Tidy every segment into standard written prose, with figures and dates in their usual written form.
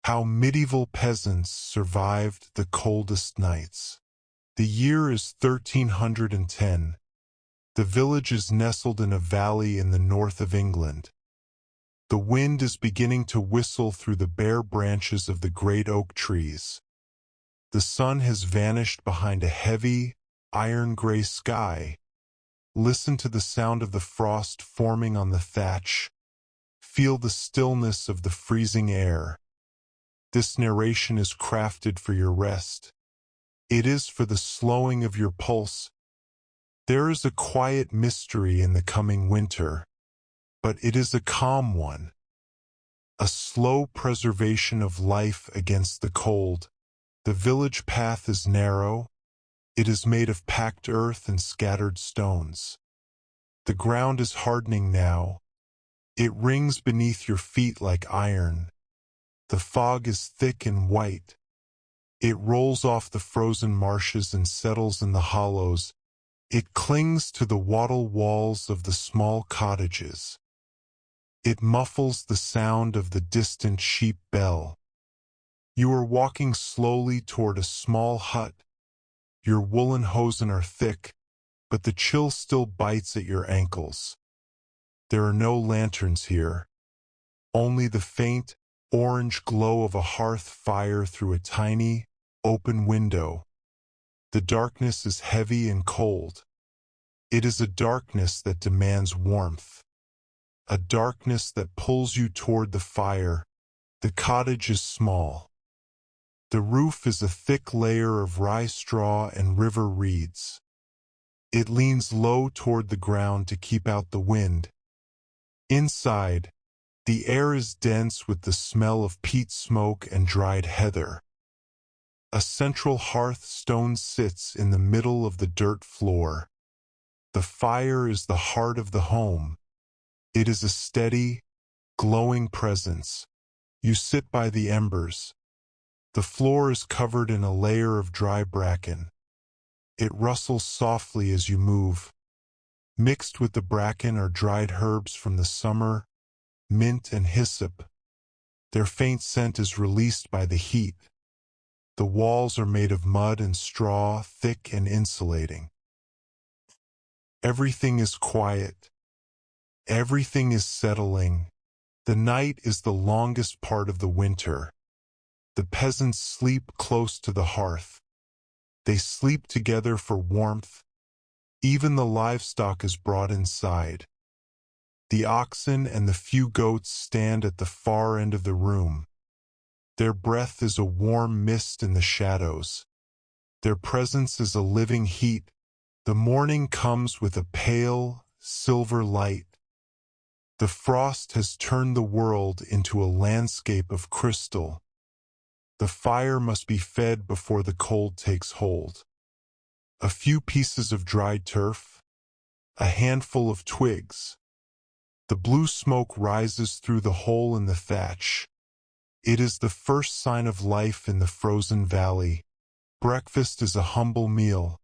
How medieval peasants survived the coldest nights. The year is 1310. The village is nestled in a valley in the north of England. The wind is beginning to whistle through the bare branches of the great oak trees. The sun has vanished behind a heavy, iron-gray sky. Listen to the sound of the frost forming on the thatch. Feel the stillness of the freezing air. This narration is crafted for your rest. It is for the slowing of your pulse. There is a quiet mystery in the coming winter, but it is a calm one. A slow preservation of life against the cold. The village path is narrow. It is made of packed earth and scattered stones. The ground is hardening now. It rings beneath your feet like iron. The fog is thick and white. It rolls off the frozen marshes and settles in the hollows. It clings to the wattle walls of the small cottages. It muffles the sound of the distant sheep bell. You are walking slowly toward a small hut. Your woolen hosen are thick, but the chill still bites at your ankles. There are no lanterns here. Only the faint, orange glow of a hearth fire through a tiny, open window. The darkness is heavy and cold. It is a darkness that demands warmth. A darkness that pulls you toward the fire. The cottage is small. The roof is a thick layer of rye straw and river reeds. It leans low toward the ground to keep out the wind. Inside, the air is dense with the smell of peat smoke and dried heather. A central hearth stone sits in the middle of the dirt floor. The fire is the heart of the home. It is a steady, glowing presence. You sit by the embers. The floor is covered in a layer of dry bracken. It rustles softly as you move. Mixed with the bracken are dried herbs from the summer, mint and hyssop. Their faint scent is released by the heat. The walls are made of mud and straw, thick and insulating. Everything is quiet. Everything is settling. The night is the longest part of the winter. The peasants sleep close to the hearth. They sleep together for warmth. Even the livestock is brought inside. The oxen and the few goats stand at the far end of the room. Their breath is a warm mist in the shadows. Their presence is a living heat. The morning comes with a pale, silver light. The frost has turned the world into a landscape of crystal. The fire must be fed before the cold takes hold. A few pieces of dried turf, a handful of twigs. The blue smoke rises through the hole in the thatch. It is the first sign of life in the frozen valley. Breakfast is a humble meal.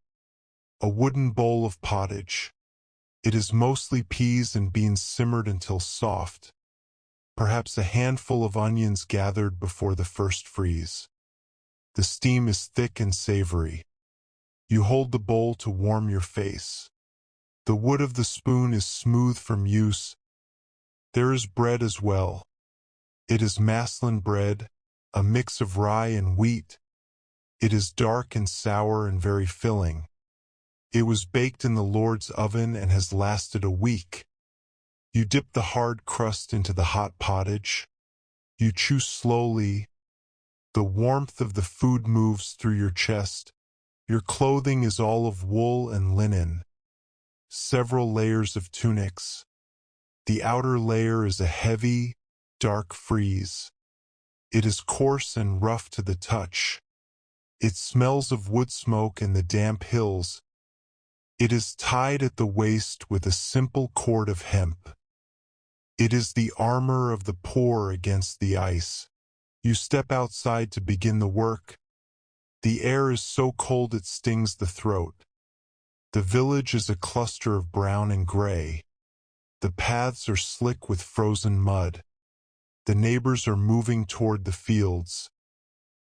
A wooden bowl of pottage. It is mostly peas and beans simmered until soft. Perhaps a handful of onions gathered before the first freeze. The steam is thick and savory. You hold the bowl to warm your face. The wood of the spoon is smooth from use. There is bread as well. It is maslin bread, a mix of rye and wheat. It is dark and sour and very filling. It was baked in the Lord's oven and has lasted a week. You dip the hard crust into the hot pottage. You chew slowly. The warmth of the food moves through your chest. Your clothing is all of wool and linen. Several layers of tunics. The outer layer is a heavy, dark frieze. It is coarse and rough to the touch. It smells of wood smoke and the damp hills. It is tied at the waist with a simple cord of hemp. It is the armor of the poor against the ice. You step outside to begin the work. The air is so cold it stings the throat. The village is a cluster of brown and gray. The paths are slick with frozen mud. The neighbors are moving toward the fields.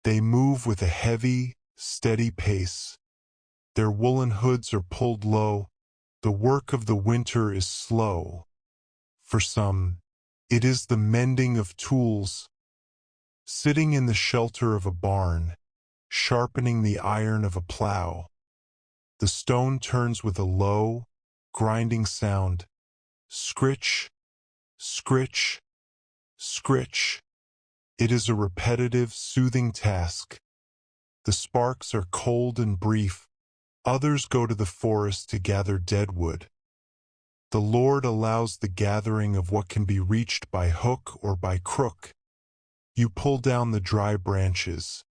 They move with a heavy, steady pace. Their woolen hoods are pulled low. The work of the winter is slow. For some, it is the mending of tools. Sitting in the shelter of a barn, sharpening the iron of a plow. The stone turns with a low, grinding sound. Scritch, scritch, scritch. It is a repetitive, soothing task. The sparks are cold and brief. Others go to the forest to gather deadwood. The Lord allows the gathering of what can be reached by hook or by crook. You pull down the dry branches.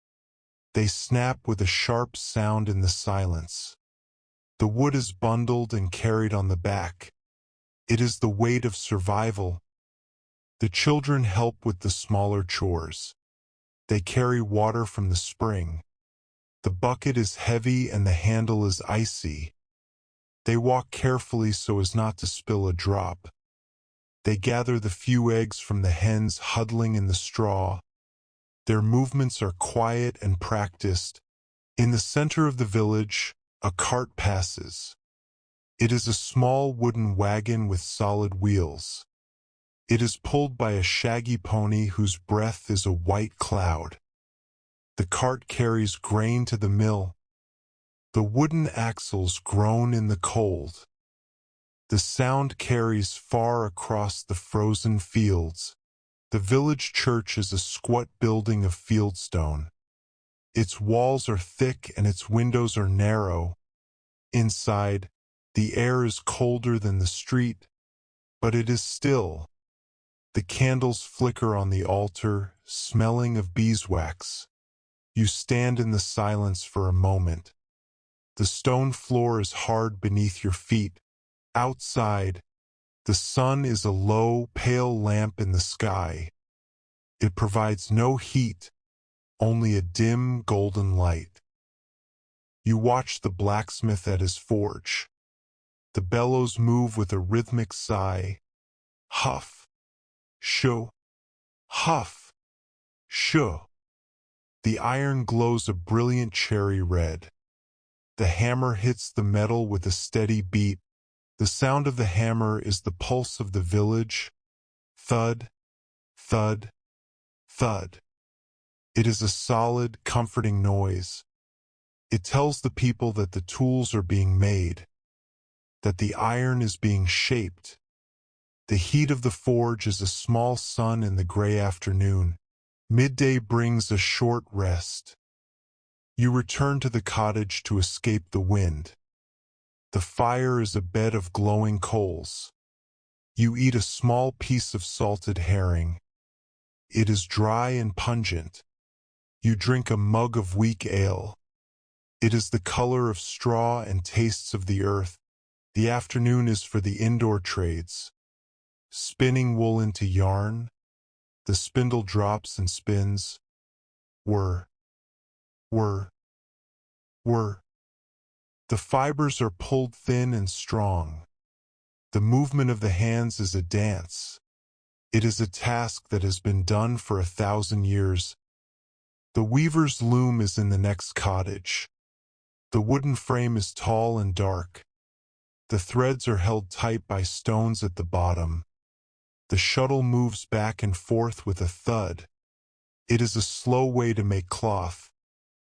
They snap with a sharp sound in the silence. The wood is bundled and carried on the back. It is the weight of survival. The children help with the smaller chores. They carry water from the spring. The bucket is heavy and the handle is icy. They walk carefully so as not to spill a drop. They gather the few eggs from the hens huddling in the straw. Their movements are quiet and practiced. In the center of the village, a cart passes. It is a small wooden wagon with solid wheels. It is pulled by a shaggy pony whose breath is a white cloud. The cart carries grain to the mill. The wooden axles groan in the cold. The sound carries far across the frozen fields. The village church is a squat building of fieldstone. Its walls are thick and its windows are narrow. Inside, the air is colder than the street, but it is still. The candles flicker on the altar, smelling of beeswax. You stand in the silence for a moment. The stone floor is hard beneath your feet. Outside, the sun is a low, pale lamp in the sky. It provides no heat, only a dim, golden light. You watch the blacksmith at his forge. The bellows move with a rhythmic sigh. Huff, shoo, huff, shoo. The iron glows a brilliant cherry red. The hammer hits the metal with a steady beat. The sound of the hammer is the pulse of the village. Thud, thud, thud. It is a solid, comforting noise. It tells the people that the tools are being made, that the iron is being shaped. The heat of the forge is a small sun in the gray afternoon. Midday brings a short rest. You return to the cottage to escape the wind. The fire is a bed of glowing coals. You eat a small piece of salted herring. It is dry and pungent. You drink a mug of weak ale. It is the color of straw and tastes of the earth. The afternoon is for the indoor trades. Spinning wool into yarn. The spindle drops and spins. Whir, whir, whir. The fibers are pulled thin and strong. The movement of the hands is a dance. It is a task that has been done for 1,000 years. The weaver's loom is in the next cottage. The wooden frame is tall and dark. The threads are held tight by stones at the bottom. The shuttle moves back and forth with a thud. It is a slow way to make cloth,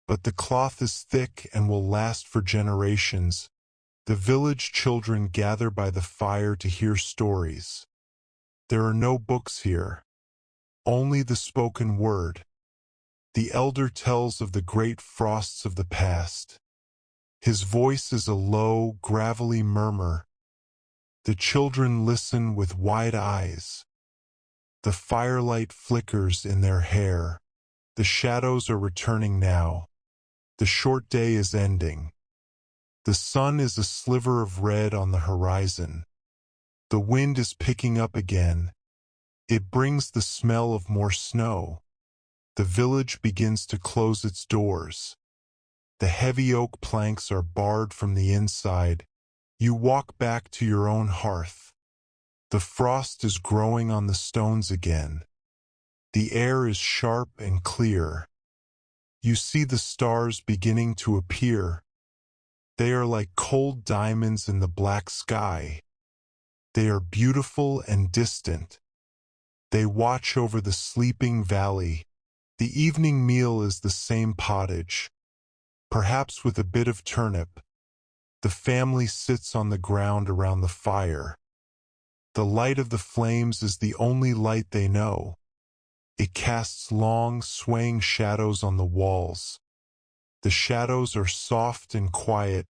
but the cloth is thick and will last for generations. The village children gather by the fire to hear stories. There are no books here, only the spoken word. The elder tells of the great frosts of the past. His voice is a low, gravelly murmur. The children listen with wide eyes. The firelight flickers in their hair. The shadows are returning now. The short day is ending. The sun is a sliver of red on the horizon. The wind is picking up again. It brings the smell of more snow. The village begins to close its doors. The heavy oak planks are barred from the inside. You walk back to your own hearth. The frost is growing on the stones again. The air is sharp and clear. You see the stars beginning to appear. They are like cold diamonds in the black sky. They are beautiful and distant. They watch over the sleeping valley. The evening meal is the same pottage, perhaps with a bit of turnip. The family sits on the ground around the fire. The light of the flames is the only light they know. It casts long, swaying shadows on the walls. The shadows are soft and quiet.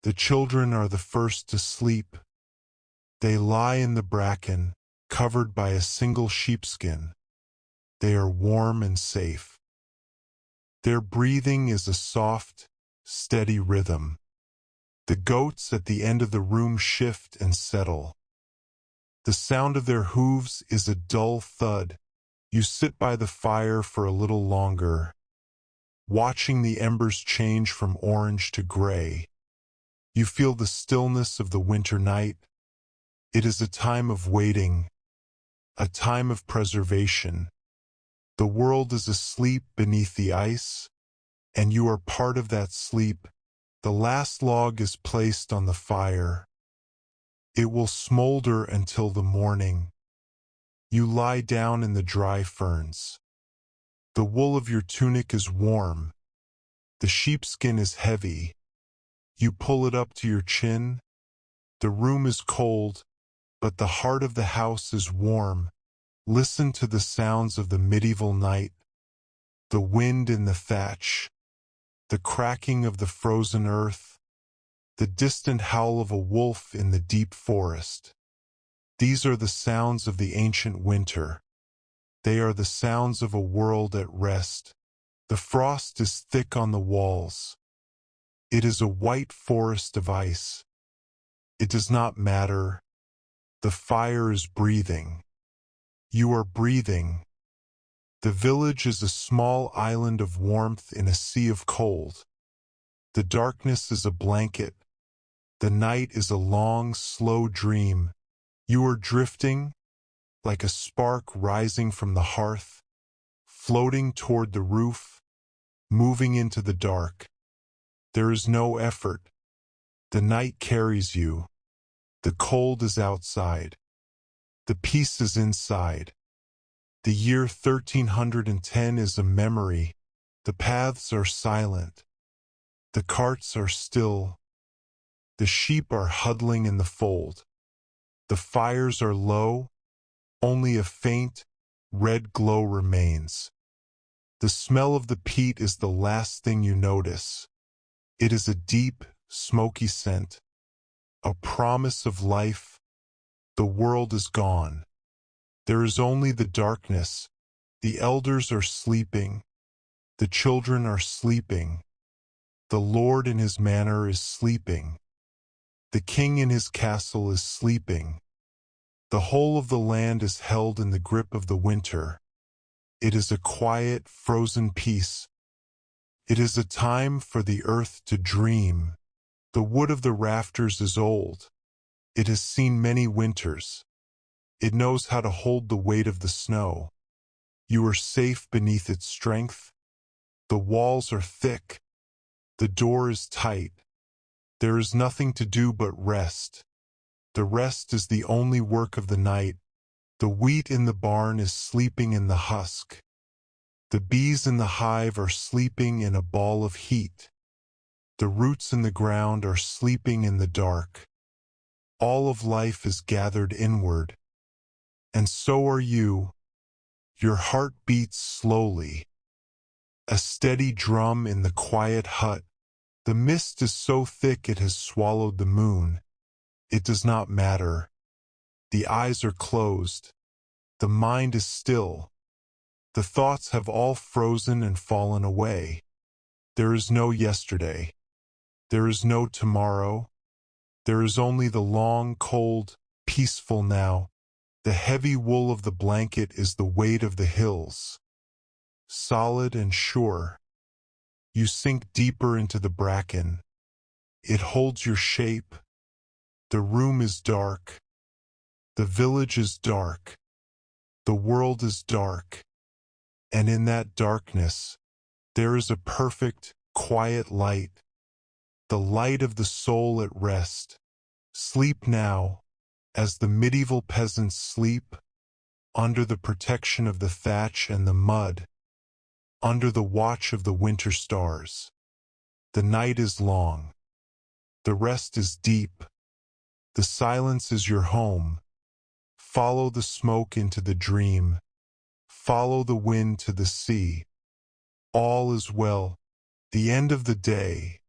The children are the first to sleep. They lie in the bracken, covered by a single sheepskin. They are warm and safe. Their breathing is a soft, steady rhythm. The goats at the end of the room shift and settle. The sound of their hooves is a dull thud. You sit by the fire for a little longer, watching the embers change from orange to gray. You feel the stillness of the winter night. It is a time of waiting, a time of preservation. The world is asleep beneath the ice, and you are part of that sleep. The last log is placed on the fire. It will smolder until the morning. You lie down in the dry ferns. The wool of your tunic is warm. The sheepskin is heavy. You pull it up to your chin. The room is cold, but the heart of the house is warm. Listen to the sounds of the medieval night. The wind in the thatch. The cracking of the frozen earth. The distant howl of a wolf in the deep forest. These are the sounds of the ancient winter. They are the sounds of a world at rest. The frost is thick on the walls. It is a white forest of ice. It does not matter. The fire is breathing. You are breathing. The village is a small island of warmth in a sea of cold. The darkness is a blanket. The night is a long, slow dream. You are drifting, like a spark rising from the hearth, floating toward the roof, moving into the dark. There is no effort. The night carries you. The cold is outside. The peace is inside. The year 1310 is a memory. The paths are silent. The carts are still. The sheep are huddling in the fold. The fires are low. Only a faint, red glow remains. The smell of the peat is the last thing you notice. It is a deep, smoky scent, a promise of life. The world is gone. There is only the darkness. The elders are sleeping. The children are sleeping. The Lord in his manor is sleeping. The king in his castle is sleeping. The whole of the land is held in the grip of the winter. It is a quiet, frozen peace. It is a time for the earth to dream. The wood of the rafters is old. It has seen many winters. It knows how to hold the weight of the snow. You are safe beneath its strength. The walls are thick. The door is tight. There is nothing to do but rest. The rest is the only work of the night. The wheat in the barn is sleeping in the husk. The bees in the hive are sleeping in a ball of heat. The roots in the ground are sleeping in the dark. All of life is gathered inward. And so are you. Your heart beats slowly. A steady drum in the quiet hut. The mist is so thick it has swallowed the moon. It does not matter. The eyes are closed. The mind is still. The thoughts have all frozen and fallen away. There is no yesterday. There is no tomorrow. There is only the long, cold, peaceful now. The heavy wool of the blanket is the weight of the hills. Solid and sure. You sink deeper into the bracken. It holds your shape. The room is dark. The village is dark. The world is dark. And in that darkness, there is a perfect, quiet light, the light of the soul at rest. Sleep now, as the medieval peasants sleep, under the protection of the thatch and the mud, under the watch of the winter stars. The night is long. The rest is deep. The silence is your home. Follow the smoke into the dream. Follow the wind to the sea. All is well. The end of the day.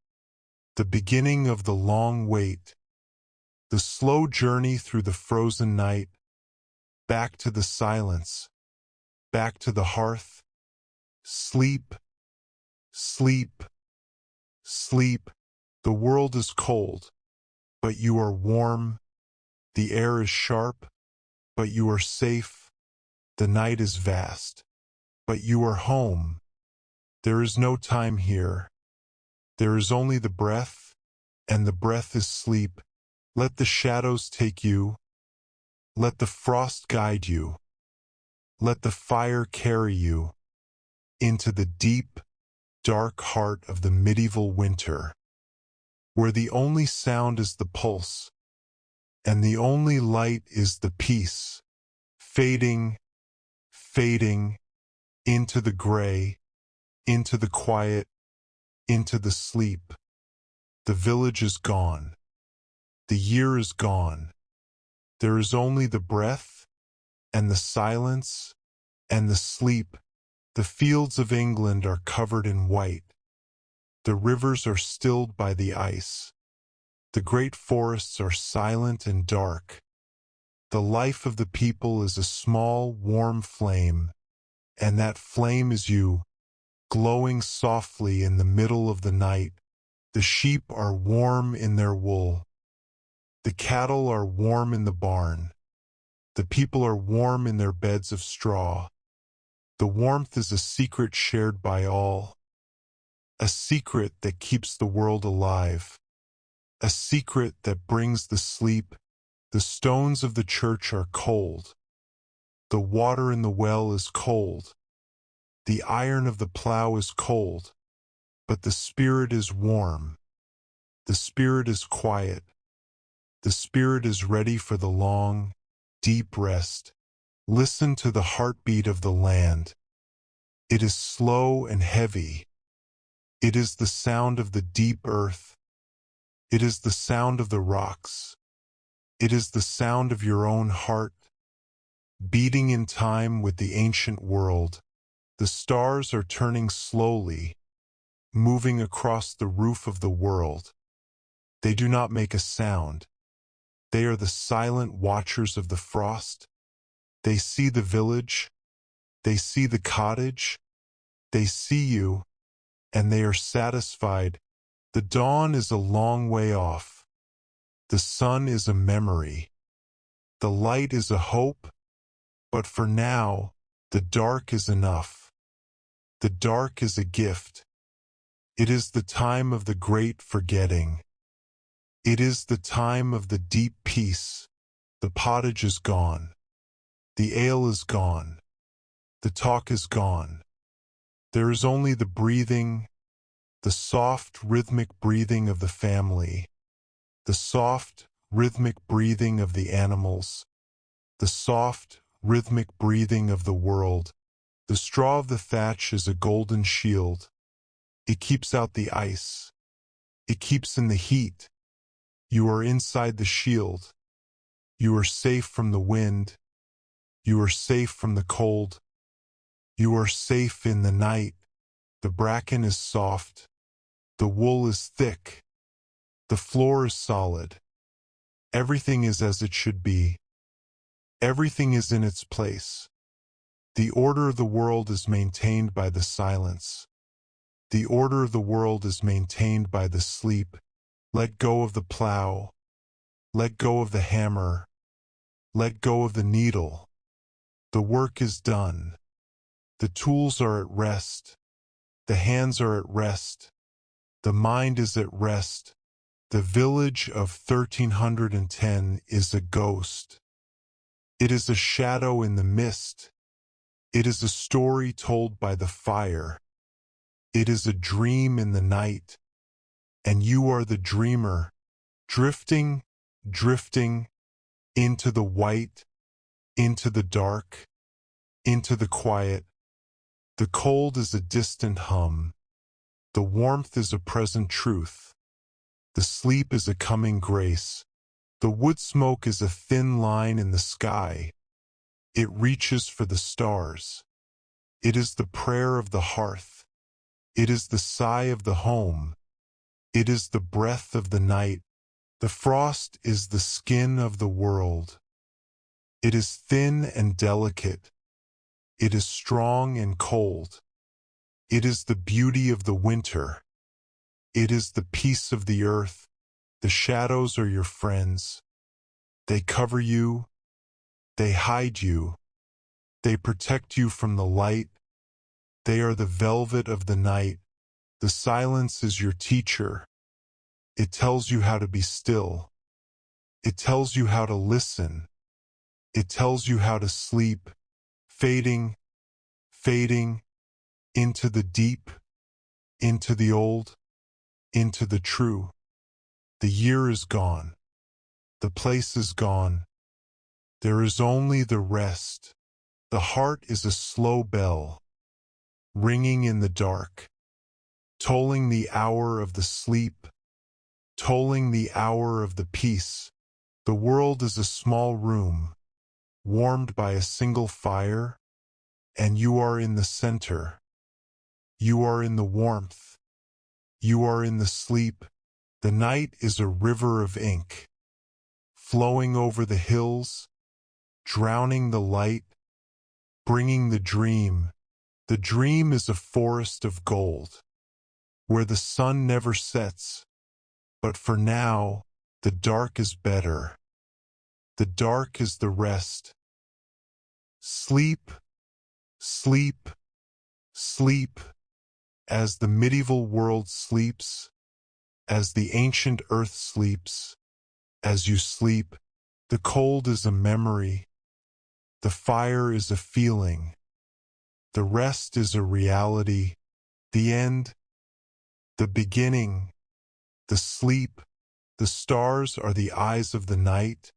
The beginning of the long wait. The slow journey through the frozen night. Back to the silence. Back to the hearth. Sleep. Sleep. Sleep. The world is cold, but you are warm. The air is sharp, but you are safe. The night is vast, but you are home. There is no time here. There is only the breath, and the breath is sleep. Let the shadows take you. Let the frost guide you. Let the fire carry you into the deep, dark heart of the medieval winter, where the only sound is the pulse, and the only light is the peace, fading, fading, into the gray, into the quiet, into the sleep. The village is gone. The year is gone. There is only the breath, and the silence, and the sleep. The fields of England are covered in white. The rivers are stilled by the ice. The great forests are silent and dark. The life of the people is a small, warm flame, and that flame is you, glowing softly in the middle of the night. The sheep are warm in their wool. The cattle are warm in the barn. The people are warm in their beds of straw. The warmth is a secret shared by all, a secret that keeps the world alive, a secret that brings the sleep. The stones of the church are cold. The water in the well is cold. The iron of the plow is cold, but the spirit is warm. The spirit is quiet. The spirit is ready for the long, deep rest. Listen to the heartbeat of the land. It is slow and heavy. It is the sound of the deep earth. It is the sound of the rocks. It is the sound of your own heart, beating in time with the ancient world. The stars are turning slowly, moving across the roof of the world. They do not make a sound. They are the silent watchers of the frost. They see the village. They see the cottage. They see you, and they are satisfied. The dawn is a long way off. The sun is a memory. The light is a hope. But for now, the dark is enough. The dark is a gift. It is the time of the great forgetting. It is the time of the deep peace. The pottage is gone. The ale is gone. The talk is gone. There is only the breathing, the soft, rhythmic breathing of the family, the soft, rhythmic breathing of the animals, the soft, rhythmic breathing of the world. The straw of the thatch is a golden shield. It keeps out the ice. It keeps in the heat. You are inside the shield. You are safe from the wind. You are safe from the cold. You are safe in the night. The bracken is soft. The wool is thick. The floor is solid. Everything is as it should be. Everything is in its place. The order of the world is maintained by the silence. The order of the world is maintained by the sleep. Let go of the plow. Let go of the hammer. Let go of the needle. The work is done. The tools are at rest. The hands are at rest. The mind is at rest. The village of 1310 is a ghost. It is a shadow in the mist. It is a story told by the fire. It is a dream in the night, and you are the dreamer, drifting, drifting, into the white, into the dark, into the quiet. The cold is a distant hum. The warmth is a present truth. The sleep is a coming grace. The wood smoke is a thin line in the sky. It reaches for the stars. It is the prayer of the hearth. It is the sigh of the home. It is the breath of the night. The frost is the skin of the world. It is thin and delicate. It is strong and cold. It is the beauty of the winter. It is the peace of the earth. The shadows are your friends. They cover you. They hide you. They protect you from the light. They are the velvet of the night. The silence is your teacher. It tells you how to be still. It tells you how to listen. It tells you how to sleep, fading, fading, into the deep, into the old, into the true. The year is gone. The place is gone. There is only the rest. The heart is a slow bell, ringing in the dark, tolling the hour of the sleep, tolling the hour of the peace. The world is a small room, warmed by a single fire, and you are in the center. You are in the warmth. You are in the sleep. The night is a river of ink, flowing over the hills, drowning the light, bringing the dream. The dream is a forest of gold, where the sun never sets. But for now, the dark is better. The dark is the rest. Sleep, sleep, sleep, as the medieval world sleeps, as the ancient earth sleeps. As you sleep, the cold is a memory. The fire is a feeling. The rest is a reality. The end, the beginning, the sleep. The stars are the eyes of the night,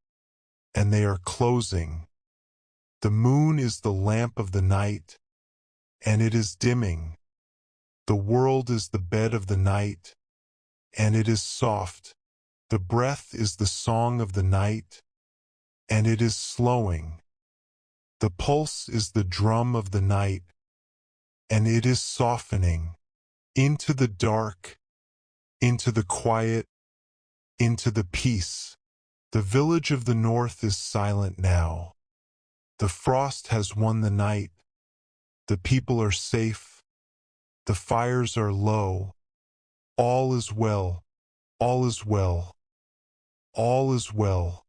and they are closing. The moon is the lamp of the night, and it is dimming. The world is the bed of the night, and it is soft. The breath is the song of the night, and it is slowing. The pulse is the drum of the night, and it is softening. Into the dark, into the quiet, into the peace. The village of the north is silent now. The frost has won the night. The people are safe. The fires are low. All is well. All is well. All is well.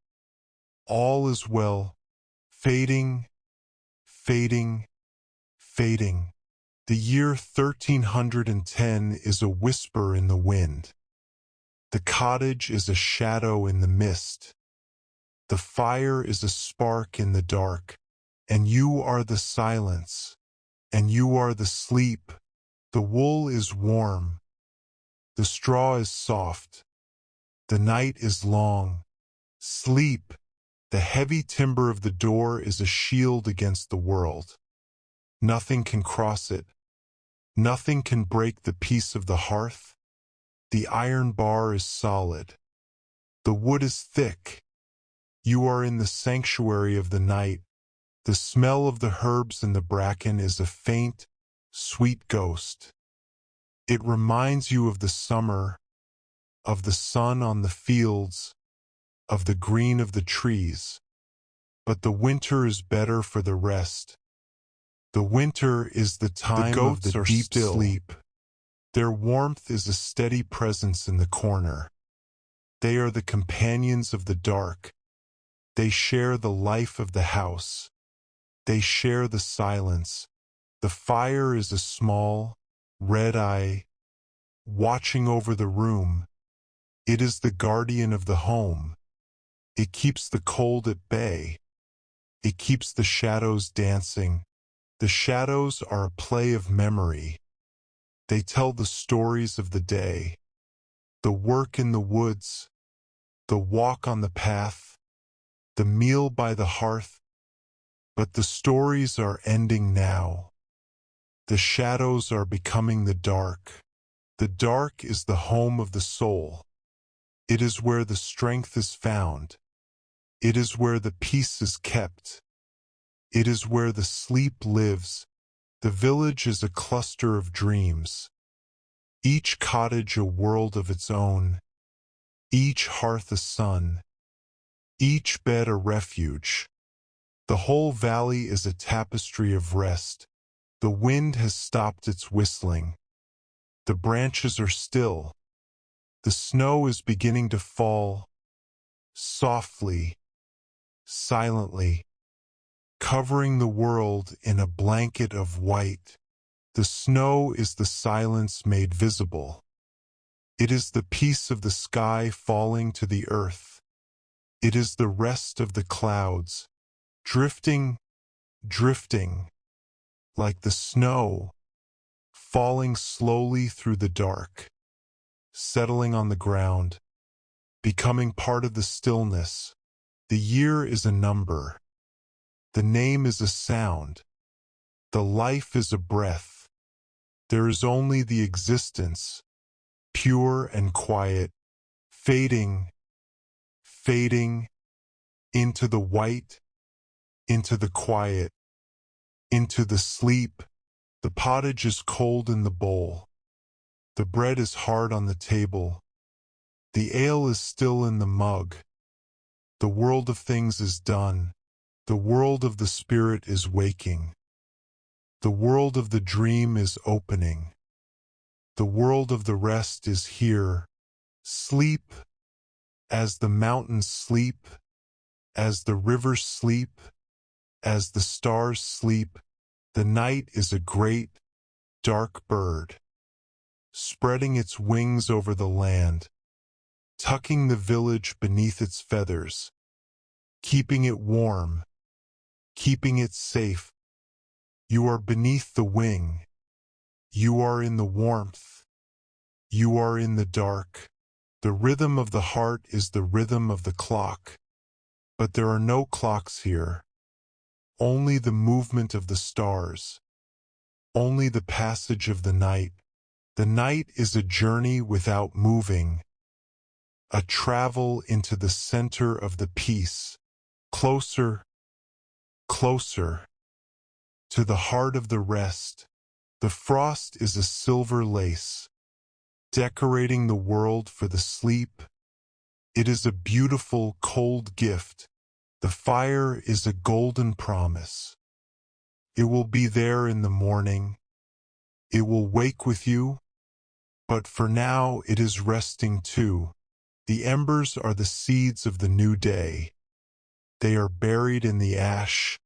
All is well. Fading, fading, fading. The year 1310 is a whisper in the wind. The cottage is a shadow in the mist. The fire is a spark in the dark, and you are the silence, and you are the sleep. The wool is warm. The straw is soft. The night is long. Sleep. The heavy timber of the door is a shield against the world. Nothing can cross it. Nothing can break the peace of the hearth. The iron bar is solid. The wood is thick. You are in the sanctuary of the night. The smell of the herbs in the bracken is a faint, sweet ghost. It reminds you of the summer, of the sun on the fields, of the green of the trees. But the winter is better for the rest. The winter is the time of the deep sleep. Their warmth is a steady presence in the corner. They are the companions of the dark. They share the life of the house. They share the silence. The fire is a small, red eye, watching over the room. It is the guardian of the home. It keeps the cold at bay. It keeps the shadows dancing. The shadows are a play of memory. They tell the stories of the day, the work in the woods, the walk on the path, the meal by the hearth. But the stories are ending now. The shadows are becoming the dark. The dark is the home of the soul. It is where the strength is found. It is where the peace is kept. It is where the sleep lives. The village is a cluster of dreams. Each cottage a world of its own. Each hearth a sun. Each bed a refuge. The whole valley is a tapestry of rest. The wind has stopped its whistling. The branches are still. The snow is beginning to fall, softly, silently, covering the world in a blanket of white. The snow is the silence made visible. It is the peace of the sky falling to the earth. It is the rest of the clouds, drifting, drifting, like the snow, falling slowly through the dark, settling on the ground, becoming part of the stillness. The year is a number. The name is a sound. The life is a breath. There is only the existence, pure and quiet, fading, fading, into the white, into the quiet, into the sleep. The pottage is cold in the bowl. The bread is hard on the table. The ale is still in the mug. The world of things is done. The world of the spirit is waking. The world of the dream is opening. The world of the rest is here. Sleep, as the mountains sleep, as the rivers sleep, as the stars sleep. The night is a great, dark bird, spreading its wings over the land, tucking the village beneath its feathers, keeping it warm, keeping it safe. You are beneath the wing. You are in the warmth. You are in the dark. The rhythm of the heart is the rhythm of the clock. But there are no clocks here. Only the movement of the stars. Only the passage of the night. The night is a journey without moving. A travel into the center of the peace. Closer, closer, to the heart of the rest. The frost is a silver lace, decorating the world for the sleep. It is a beautiful, cold gift. The fire is a golden promise. It will be there in the morning. It will wake with you. But for now it is resting too. The embers are the seeds of the new day. They are buried in the ash.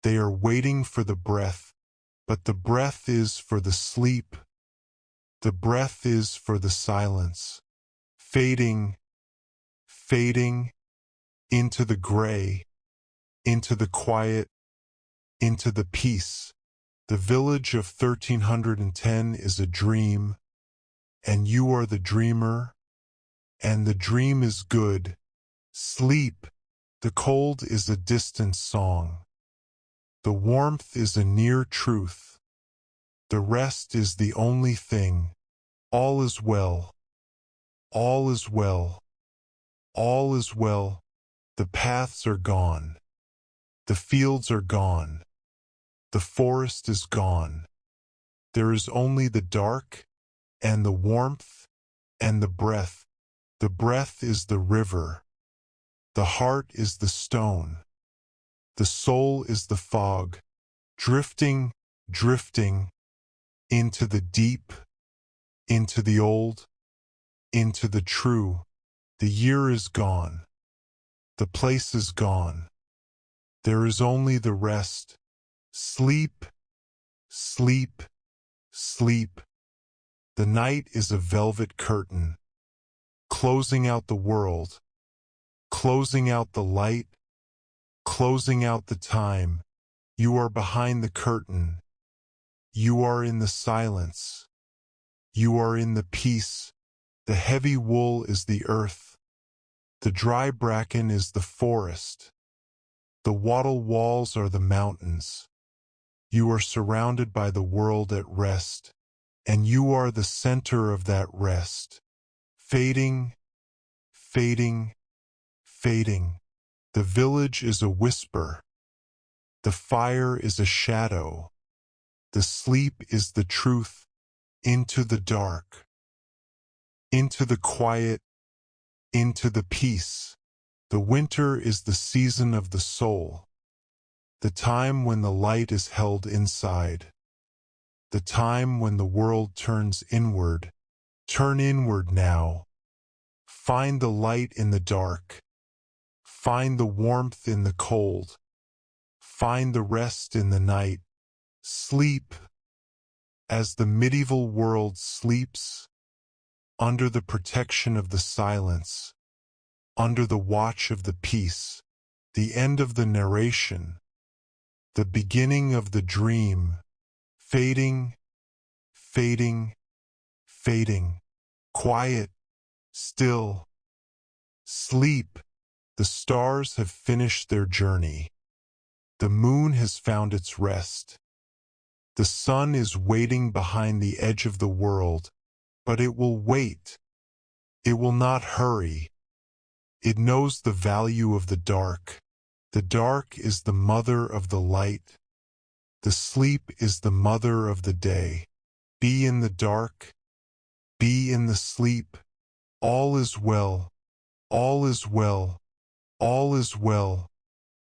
They are waiting for the breath. But the breath is for the sleep. The breath is for the silence. Fading, fading, into the gray, into the quiet, into the peace. The village of 1310 is a dream, and you are the dreamer, and the dream is good. Sleep. The cold is a distant song. The warmth is a near truth. The rest is the only thing. All is well. All is well. All is well. The paths are gone. The fields are gone. The forest is gone. There is only the dark, and the warmth, and the breath. The breath is the river. The heart is the stone. The soul is the fog, drifting, drifting, into the deep, into the old, into the true. The year is gone. The place is gone. There is only the rest. Sleep, sleep, sleep. The night is a velvet curtain, closing out the world, closing out the light, closing out the time. You are behind the curtain. You are in the silence. You are in the peace. The heavy wool is the earth. The dry bracken is the forest. The wattle walls are the mountains. You are surrounded by the world at rest, and you are the center of that rest. Fading, fading, fading. The village is a whisper. The fire is a shadow. The sleep is the truth. Into the dark. Into the quiet. Into the peace. The winter is the season of the soul. The time when the light is held inside. The time when the world turns inward. Turn inward now. Find the light in the dark. Find the warmth in the cold. Find the rest in the night. Sleep as the medieval world sleeps, under the protection of the silence, under the watch of the peace, the end of the narration, the beginning of the dream, fading, fading, fading, quiet, still, sleep. The stars have finished their journey. The moon has found its rest. The sun is waiting behind the edge of the world, but it will wait. It will not hurry. It knows the value of the dark. The dark is the mother of the light. The sleep is the mother of the day. Be in the dark. Be in the sleep. All is well. All is well. All is well.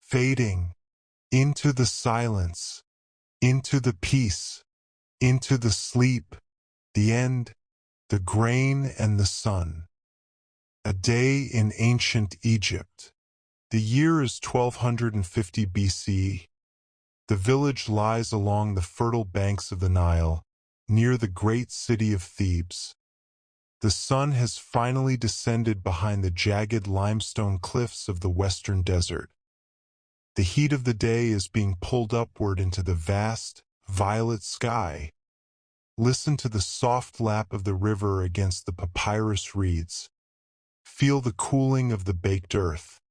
Fading into the silence, into the peace, into the sleep, the end, the grain and the sun. A day in ancient Egypt. The year is 1250 BC. The village lies along the fertile banks of the Nile, near the great city of Thebes. The sun has finally descended behind the jagged limestone cliffs of the western desert. The heat of the day is being pulled upward into the vast, violet sky. Listen to the soft lap of the river against the papyrus reeds. Feel the cooling of the baked earth.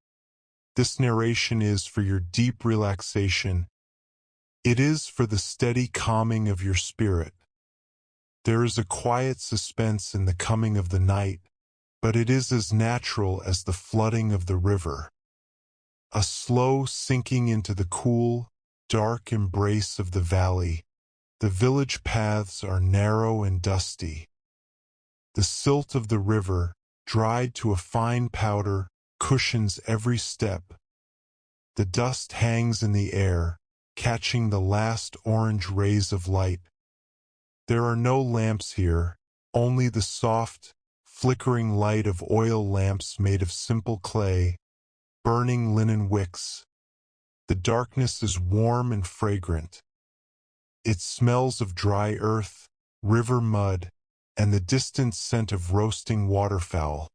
This narration is for your deep relaxation. It is for the steady calming of your spirit. There is a quiet suspense in the coming of the night, but it is as natural as the flooding of the river. A slow sinking into the cool, dark embrace of the valley. The village paths are narrow and dusty. The silt of the river, dried to a fine powder, cushions every step. The dust hangs in the air, catching the last orange rays of light. There are no lamps here, only the soft, flickering light of oil lamps made of simple clay, burning linen wicks. The darkness is warm and fragrant. It smells of dry earth, river mud, and the distant scent of roasting waterfowl.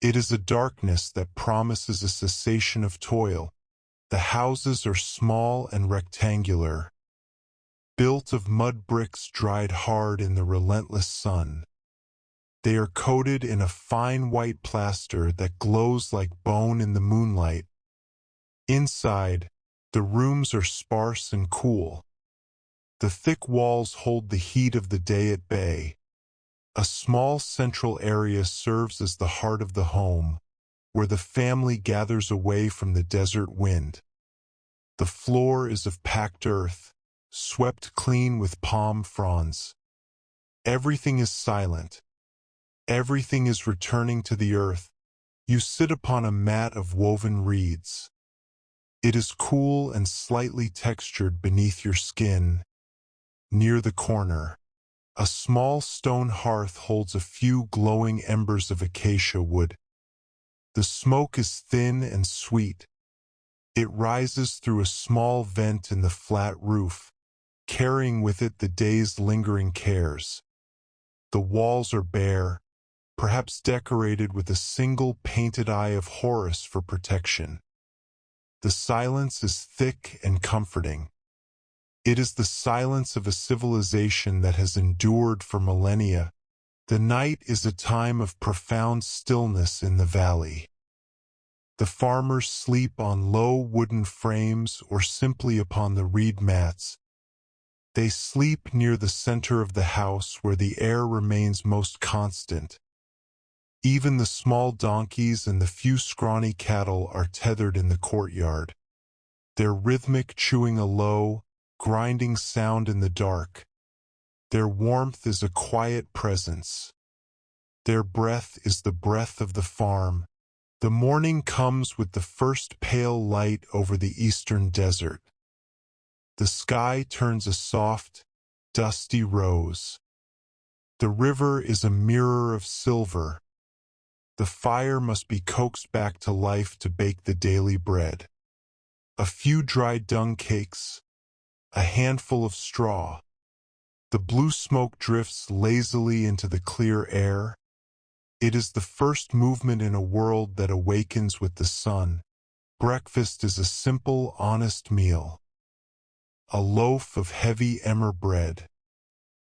It is a darkness that promises a cessation of toil. The houses are small and rectangular, built of mud bricks dried hard in the relentless sun. They are coated in a fine white plaster that glows like bone in the moonlight. Inside, the rooms are sparse and cool. The thick walls hold the heat of the day at bay. A small central area serves as the heart of the home, where the family gathers away from the desert wind. The floor is of packed earth, swept clean with palm fronds. Everything is silent. Everything is returning to the earth. You sit upon a mat of woven reeds. It is cool and slightly textured beneath your skin. Near the corner, a small stone hearth holds a few glowing embers of acacia wood. The smoke is thin and sweet. It rises through a small vent in the flat roof, carrying with it the day's lingering cares. The walls are bare, perhaps decorated with a single painted eye of Horus for protection. The silence is thick and comforting. It is the silence of a civilization that has endured for millennia. The night is a time of profound stillness in the valley. The farmers sleep on low wooden frames or simply upon the reed mats. They sleep near the center of the house where the air remains most constant. Even the small donkeys and the few scrawny cattle are tethered in the courtyard, their rhythmic chewing a low, grinding sound in the dark. Their warmth is a quiet presence. Their breath is the breath of the farm. The morning comes with the first pale light over the eastern desert. The sky turns a soft, dusty rose. The river is a mirror of silver. The fire must be coaxed back to life to bake the daily bread. A few dry dung cakes, a handful of straw. The blue smoke drifts lazily into the clear air. It is the first movement in a world that awakens with the sun. Breakfast is a simple, honest meal. A loaf of heavy emmer bread.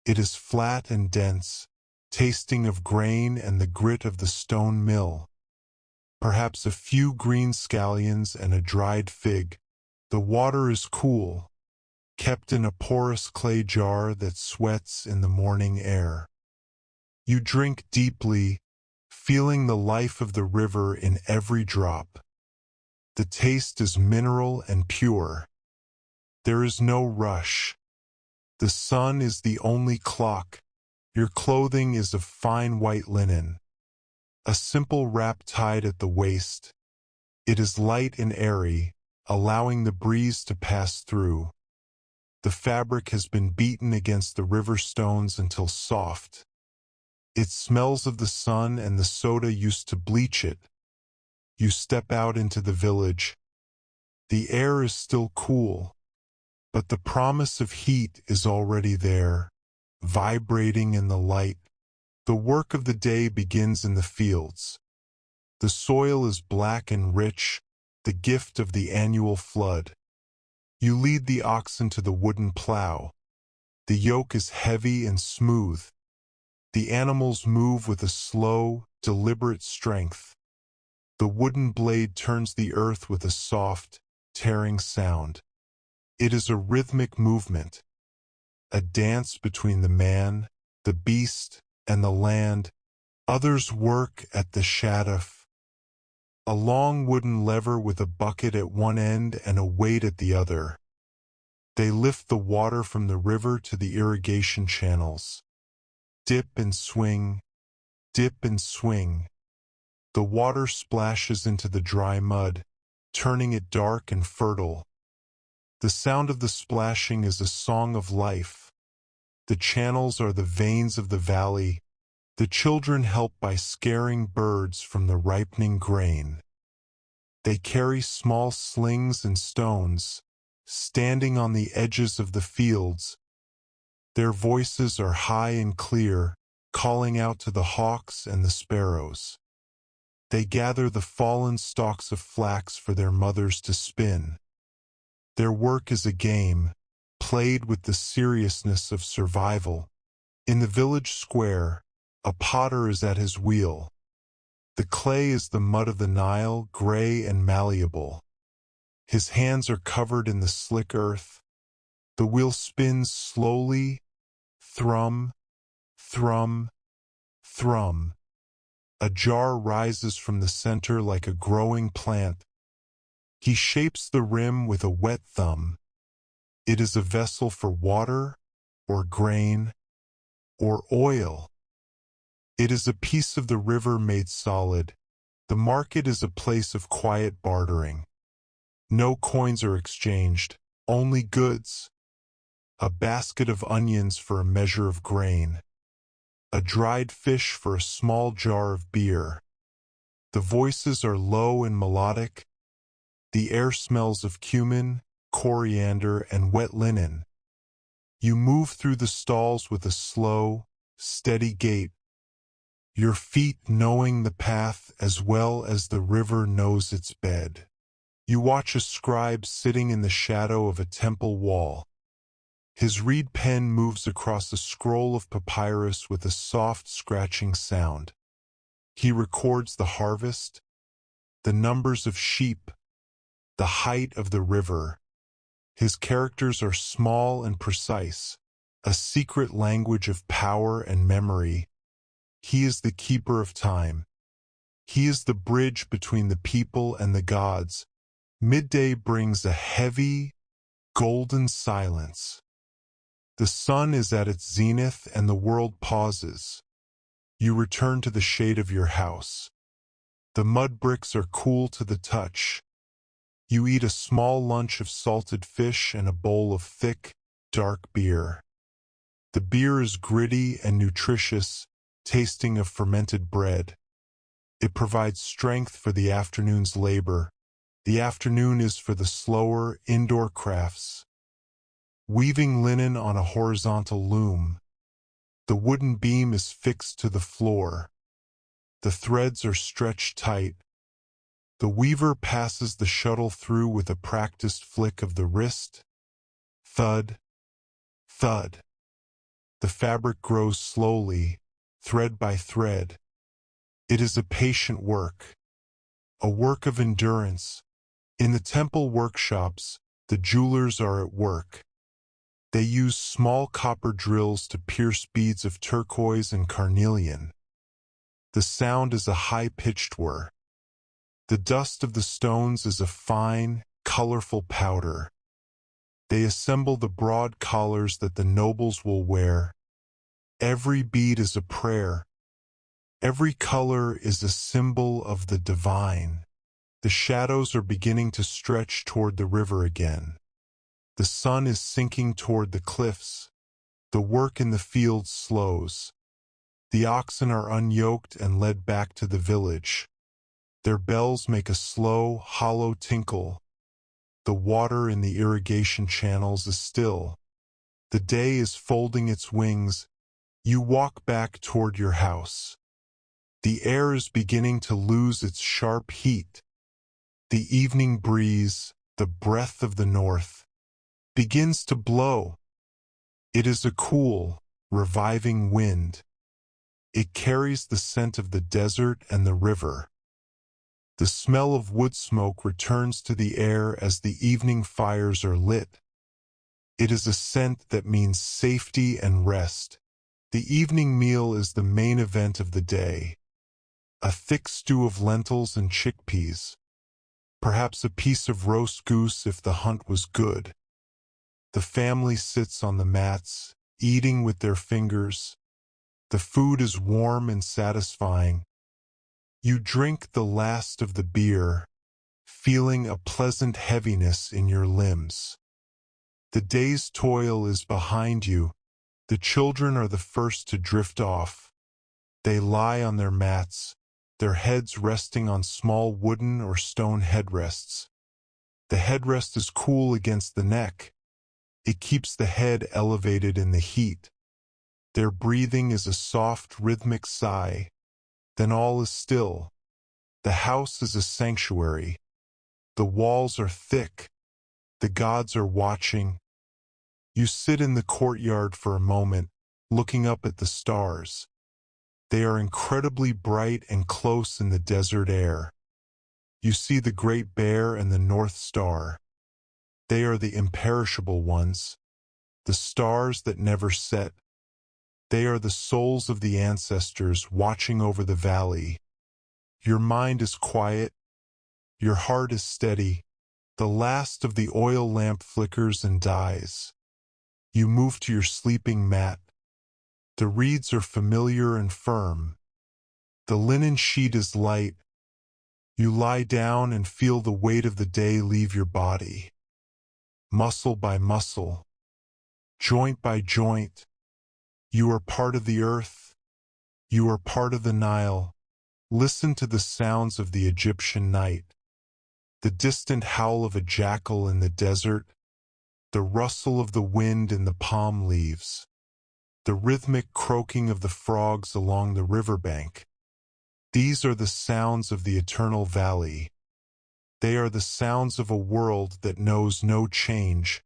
It is flat and dense, tasting of grain and the grit of the stone mill. Perhaps a few green scallions and a dried fig. The water is cool, kept in a porous clay jar that sweats in the morning air. You drink deeply, feeling the life of the river in every drop. The taste is mineral and pure. There is no rush. The sun is the only clock. Your clothing is of fine white linen, a simple wrap tied at the waist. It is light and airy, allowing the breeze to pass through. The fabric has been beaten against the river stones until soft. It smells of the sun and the soda used to bleach it. You step out into the village. The air is still cool, but the promise of heat is already there, vibrating in the light. The work of the day begins in the fields. The soil is black and rich, the gift of the annual flood. You lead the oxen to the wooden plow. The yoke is heavy and smooth. The animals move with a slow, deliberate strength. The wooden blade turns the earth with a soft, tearing sound. It is a rhythmic movement, a dance between the man, the beast, and the land. Others work at the shaduf, a long wooden lever with a bucket at one end and a weight at the other. They lift the water from the river to the irrigation channels. Dip and swing, dip and swing. The water splashes into the dry mud, turning it dark and fertile. The sound of the splashing is a song of life. The channels are the veins of the valley. The children help by scaring birds from the ripening grain. They carry small slings and stones, standing on the edges of the fields. Their voices are high and clear, calling out to the hawks and the sparrows. They gather the fallen stalks of flax for their mothers to spin. Their work is a game, played with the seriousness of survival. In the village square, a potter is at his wheel. The clay is the mud of the Nile, gray and malleable. His hands are covered in the slick earth. The wheel spins slowly, thrum, thrum, thrum. A jar rises from the center like a growing plant. He shapes the rim with a wet thumb. It is a vessel for water, or grain, or oil. It is a piece of the river made solid. The market is a place of quiet bartering. No coins are exchanged, only goods. A basket of onions for a measure of grain. A dried fish for a small jar of beer. The voices are low and melodic. The air smells of cumin, coriander, and wet linen. You move through the stalls with a slow, steady gait, your feet knowing the path as well as the river knows its bed. You watch a scribe sitting in the shadow of a temple wall. His reed pen moves across a scroll of papyrus with a soft scratching sound. He records the harvest, the numbers of sheep, the height of the river. His characters are small and precise, a secret language of power and memory. He is the keeper of time. He is the bridge between the people and the gods. Midday brings a heavy, golden silence. The sun is at its zenith and the world pauses. You return to the shade of your house. The mud bricks are cool to the touch. You eat a small lunch of salted fish and a bowl of thick, dark beer. The beer is gritty and nutritious, tasting of fermented bread. It provides strength for the afternoon's labor. The afternoon is for the slower, indoor crafts. Weaving linen on a horizontal loom. The wooden beam is fixed to the floor. The threads are stretched tight. The weaver passes the shuttle through with a practiced flick of the wrist. Thud, thud. The fabric grows slowly, thread by thread. It is a patient work, a work of endurance. In the temple workshops, the jewelers are at work. They use small copper drills to pierce beads of turquoise and carnelian. The sound is a high-pitched whir. The dust of the stones is a fine, colorful powder. They assemble the broad collars that the nobles will wear. Every bead is a prayer. Every color is a symbol of the divine. The shadows are beginning to stretch toward the river again. The sun is sinking toward the cliffs. The work in the fields slows. The oxen are unyoked and led back to the village. Their bells make a slow, hollow tinkle. The water in the irrigation channels is still. The day is folding its wings. You walk back toward your house. The air is beginning to lose its sharp heat. The evening breeze, the breath of the north, begins to blow. It is a cool, reviving wind. It carries the scent of the desert and the river. The smell of wood smoke returns to the air as the evening fires are lit. It is a scent that means safety and rest. The evening meal is the main event of the day. A thick stew of lentils and chickpeas. Perhaps a piece of roast goose if the hunt was good. The family sits on the mats, eating with their fingers. The food is warm and satisfying. You drink the last of the beer, feeling a pleasant heaviness in your limbs. The day's toil is behind you. The children are the first to drift off. They lie on their mats, their heads resting on small wooden or stone headrests. The headrest is cool against the neck. It keeps the head elevated in the heat. Their breathing is a soft, rhythmic sigh. Then all is still. The house is a sanctuary. The walls are thick. The gods are watching. You sit in the courtyard for a moment, looking up at the stars. They are incredibly bright and close in the desert air. You see the Great Bear and the North Star. They are the imperishable ones, the stars that never set. They are the souls of the ancestors watching over the valley. Your mind is quiet. Your heart is steady. The last of the oil lamp flickers and dies. You move to your sleeping mat. The reeds are familiar and firm. The linen sheet is light. You lie down and feel the weight of the day leave your body. Muscle by muscle, joint by joint. You are part of the earth. You are part of the Nile. Listen to the sounds of the Egyptian night. The distant howl of a jackal in the desert. The rustle of the wind in the palm leaves. The rhythmic croaking of the frogs along the riverbank. These are the sounds of the eternal valley. They are the sounds of a world that knows no change.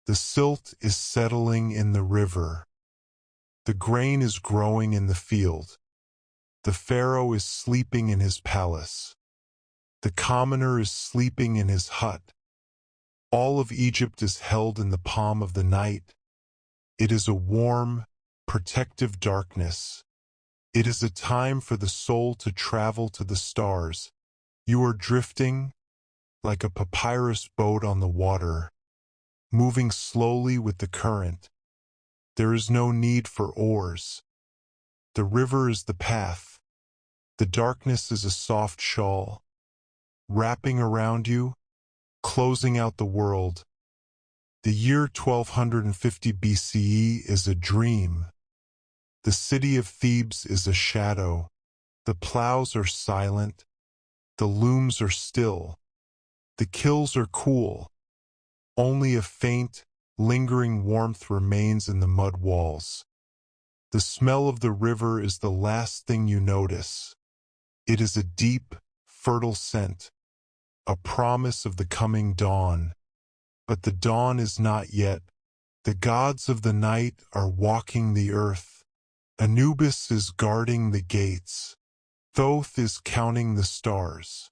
The silt is settling in the river. The grain is growing in the field. The pharaoh is sleeping in his palace. The commoner is sleeping in his hut. All of Egypt is held in the palm of the night. It is a warm, protective darkness. It is a time for the soul to travel to the stars. You are drifting like a papyrus boat on the water, moving slowly with the current. There is no need for oars. The river is the path. The darkness is a soft shawl, wrapping around you, closing out the world. The year 1250 BCE is a dream. The city of Thebes is a shadow. The plows are silent. The looms are still. The kilns are cool. Only a faint, lingering warmth remains in the mud walls. The smell of the river is the last thing you notice. It is a deep, fertile scent, a promise of the coming dawn. But the dawn is not yet. The gods of the night are walking the earth. Anubis is guarding the gates. Thoth is counting the stars.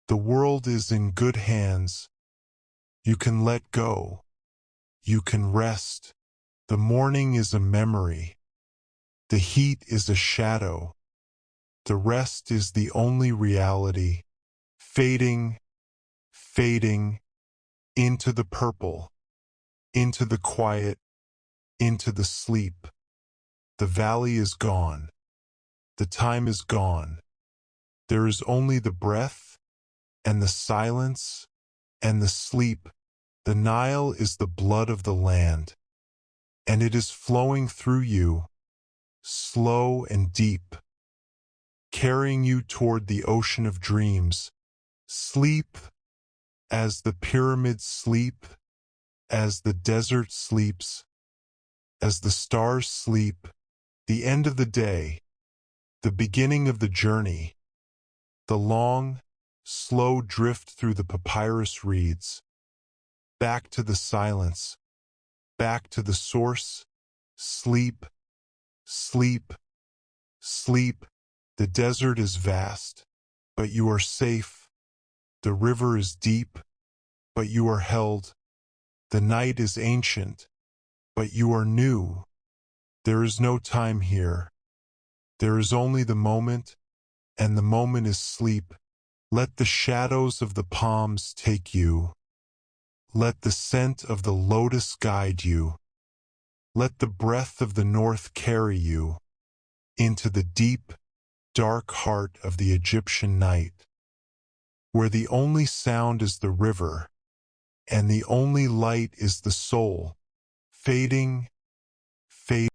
The world is in good hands. You can let go. You can rest. The morning is a memory. The heat is a shadow. The rest is the only reality. Fading, fading, into the purple, into the quiet, into the sleep. The valley is gone. The time is gone. There is only the breath, and the silence, and the sleep. The Nile is the blood of the land, and it is flowing through you, slow and deep, carrying you toward the ocean of dreams. Sleep as the pyramids sleep, as the desert sleeps, as the stars sleep. The end of the day, the beginning of the journey, the long, slow drift through the papyrus reeds, back to the silence, back to the source. Sleep, sleep, sleep. The desert is vast, but you are safe. The river is deep, but you are held. The night is ancient, but you are new. There is no time here. There is only the moment, and the moment is sleep. Let the shadows of the palms take you. Let the scent of the lotus guide you. Let the breath of the north carry you into the deep, dark heart of the Egyptian night, where the only sound is the river, and the only light is the soul, fading, fading.